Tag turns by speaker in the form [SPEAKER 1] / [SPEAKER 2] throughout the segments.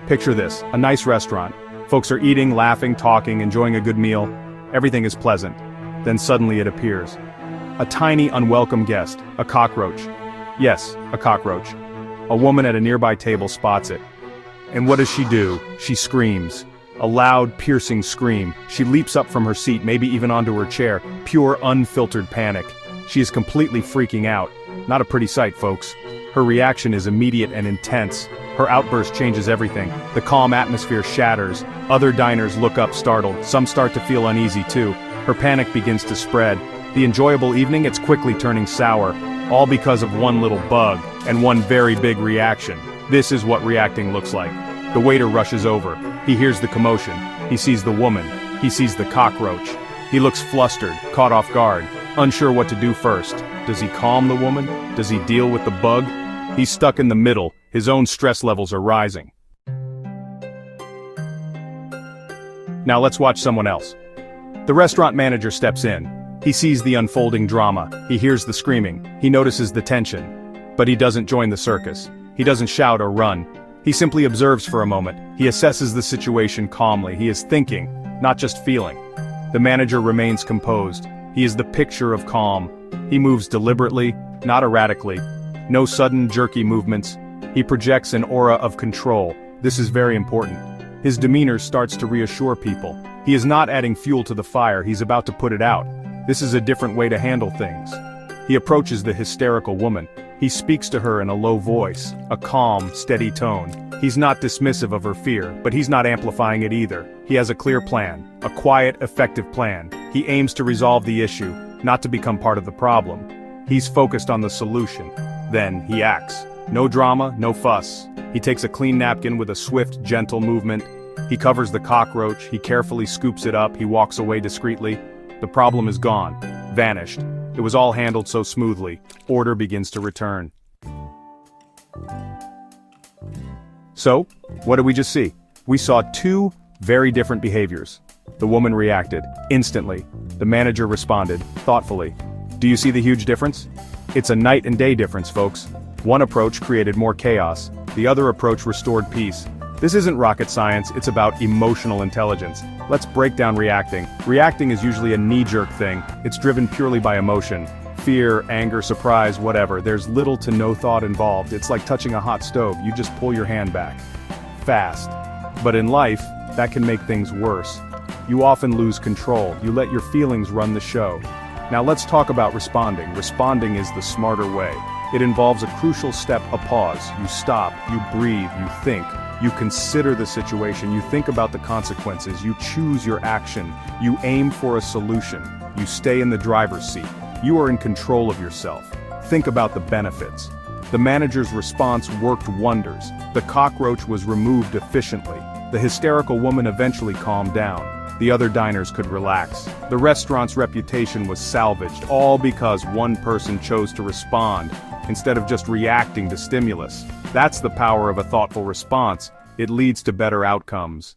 [SPEAKER 1] Picture this, a nice restaurant. Folks are eating, laughing, talking, enjoying a good meal. Everything is pleasant. Then suddenly it appears. A tiny, unwelcome guest, a cockroach. Yes, a cockroach. A woman at a nearby table spots it. And what does she do? She screams. A loud, piercing scream. She leaps up from her seat, maybe even onto her chair. Pure, unfiltered panic. She is completely freaking out. Not a pretty sight, folks. Her reaction is immediate and intense. Her outburst changes everything. The calm atmosphere shatters. Other diners look up startled. Some start to feel uneasy too. Her panic begins to spread. The enjoyable evening, it's quickly turning sour. All because of one little bug, and one very big reaction. This is what reacting looks like. The waiter rushes over. He hears the commotion. He sees the woman. He sees the cockroach. He looks flustered, caught off guard, unsure what to do first. Does he calm the woman? Does he deal with the bug? He's stuck in the middle. His own stress levels are rising. Now let's watch someone else. The restaurant manager steps in. He sees the unfolding drama. He hears the screaming. He notices the tension. But he doesn't join the circus. He doesn't shout or run. He simply observes for a moment. He assesses the situation calmly. He is thinking, not just feeling. The manager remains composed. He is the picture of calm. He moves deliberately, not erratically. No sudden, jerky movements. He projects an aura of control. This is very important. His demeanor starts to reassure people. He is not adding fuel to the fire, he's about to put it out. This is a different way to handle things. He approaches the hysterical woman. He speaks to her in a low voice, a calm, steady tone. He's not dismissive of her fear, but he's not amplifying it either. He has a clear plan, a quiet, effective plan. He aims to resolve the issue, not to become part of the problem. He's focused on the solution. Then he acts. No drama, no fuss. He takes a clean napkin with a swift, gentle movement. He covers the cockroach, he carefully scoops it up, he walks away discreetly. The problem is gone, vanished. It was all handled so smoothly. Order begins to return. So, what did we just see? We saw two very different behaviors. The woman reacted, instantly. The manager responded, thoughtfully. Do you see the huge difference? It's a night and day difference, folks. One approach created more chaos. The other approach restored peace. This isn't rocket science, it's about emotional intelligence. Let's break down reacting. Reacting is usually a knee-jerk thing. It's driven purely by emotion. Fear, anger, surprise, whatever. There's little to no thought involved. It's like touching a hot stove. You just pull your hand back. Fast. But in life, that can make things worse. You often lose control. You let your feelings run the show. Now let's talk about responding. Responding is the smarter way. It involves a crucial step, a pause. You stop, you breathe, you think. You consider the situation, you think about the consequences, you choose your action, you aim for a solution, you stay in the driver's seat. You are in control of yourself. Think about the benefits. The manager's response worked wonders. The cockroach was removed efficiently. The hysterical woman eventually calmed down. The other diners could relax. The restaurant's reputation was salvaged, all because one person chose to respond, instead of just reacting to stimulus. That's the power of a thoughtful response. It leads to better outcomes.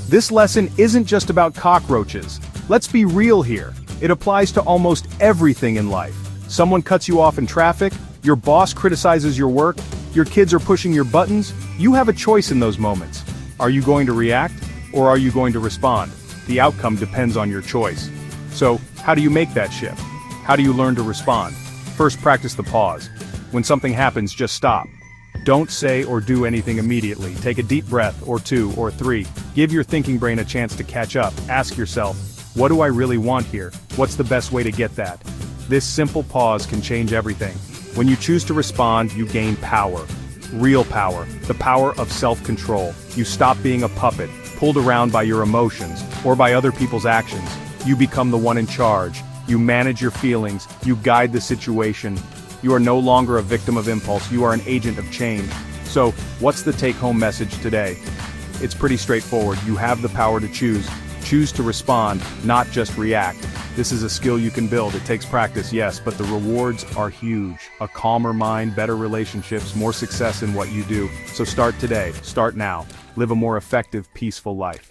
[SPEAKER 1] This lesson isn't just about cockroaches. Let's be real here. It applies to almost everything in life. Someone cuts you off in traffic, your boss criticizes your work, your kids are pushing your buttons. You have a choice in those moments. Are you going to react, or are you going to respond? The outcome depends on your choice. So, how do you make that shift? How do you learn to respond? First, practice the pause. When something happens, just stop. Don't say or do anything immediately. Take a deep breath, or two, or three. Give your thinking brain a chance to catch up. Ask yourself, what do I really want here? What's the best way to get that? This simple pause can change everything. When you choose to respond, you gain power. Real power. The power of self-control. You stop being a puppet, pulled around by your emotions, or by other people's actions. You become the one in charge. You manage your feelings, you guide the situation. You are no longer a victim of impulse, you are an agent of change. So, what's the take-home message today? It's pretty straightforward. You have the power to choose. Choose to respond, not just react. This is a skill you can build. It takes practice, yes, but the rewards are huge. A calmer mind, better relationships, more success in what you do. So start today, start now. Live a more effective, peaceful life.